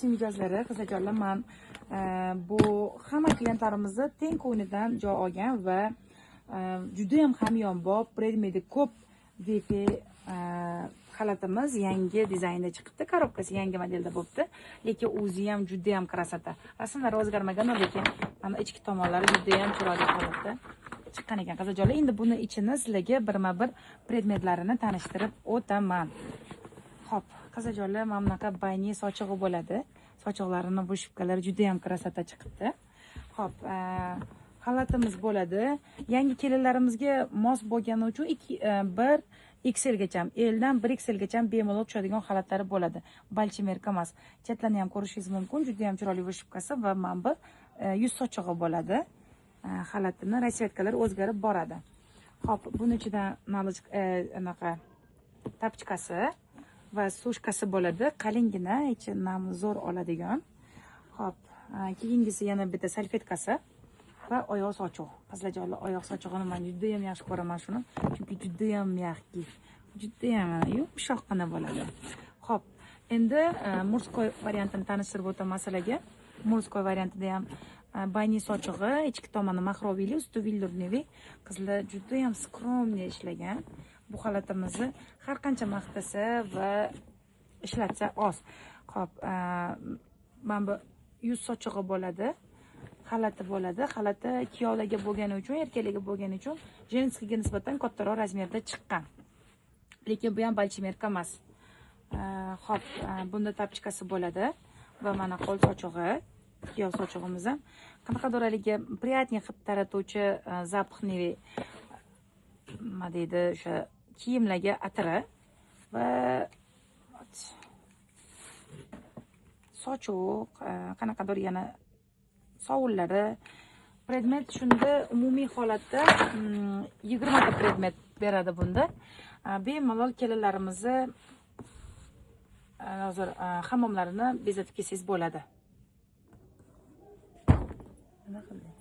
Mijozlari, qizajonlar, men bu hamma klientlarimizni teng ko'ngildan joy olgan va juda ham hamyonbop, predmeti ko'p defe xalatimiz yangi dizaynda chiqibdi. Korobkasi yangi modelda bo'libdi, lekin o'zi ham juda ham krasota. Rasmlari o'zgarmagan, lekin mana ichki tomonlari juda ham chiroyli holatda chiqqan ekan qizajonlar. Endi buni ichini sizlarga birma-bir predmetlarini tanishtirib o'taman. Xo'p, qizajonlar, mana bunaqa bayni sochig'i bo'ladi. Sochiqlarini bu shipkalari juda ham krasota chiqibdi. Xo'p, xalatimiz bo'ladi. Yangi kelinlarimizga mos bo'lgani uchun 1 XL gacha, L dan 1 XL gacha bemalol tushadigan xalatlari bo'ladi. Balchimerka emas. Chetlarni ham ko'rishingiz mumkin. Juda ham chiroyli shipkasi va mana bu yuz sochig'i bo'ladi. Xalatini rasvetkalari o'zgarib boradi. Xo'p, buning ichida anaqa tapchkasi va sushkasi bo'ladi. Qalingina, ichi namni zo'r oladigan. Xo'p, keyingisi yana bitta salfetkasi va oyoq sochiq. Qizlarjonlar, oyoq sochig'ini men juda ham yaxshi ko'raman shuni, chunki juda ham mягкий, juda ham yumshoqqina bo'ladi. Xo'p, endi murskoy variantini tanishtirib o'taman sizlarga. Murskoy variantida ham bayni sochig'i, ichki tomoni mahrovili, usti villurniy. Qizlar juda ham skromniy ishlagan. Bu xalatimizni har qancha maqtasa va ishlatsa oz. Xo'p, mana bu yuz sochig'i bo'ladi. Xalati bo'ladi. Xalati kuyovlarga bo'lgani uchun, erkaklarga bo'lgani uchun jenskiga nisbatan kattaroq razmerda chiqqan. Lekin bu ham balchimerka emas. Xo'p, bunda tapchkasi bo'ladi va mana qo'l sochig'i, kuyov sochig'imiz ham qanaqadir haligi приятный hid taratuvchi запахный nima deydi, o'sha kiyimlarga atiri va sochuq, qanaqadir yana sovunlari, predmet shunda umumiy holatda 20 ta predmet beradi bunda. Bemalol kelinlarimizni hozir hammomlarini bezatib kelsangiz bo'ladi. Nima qildi?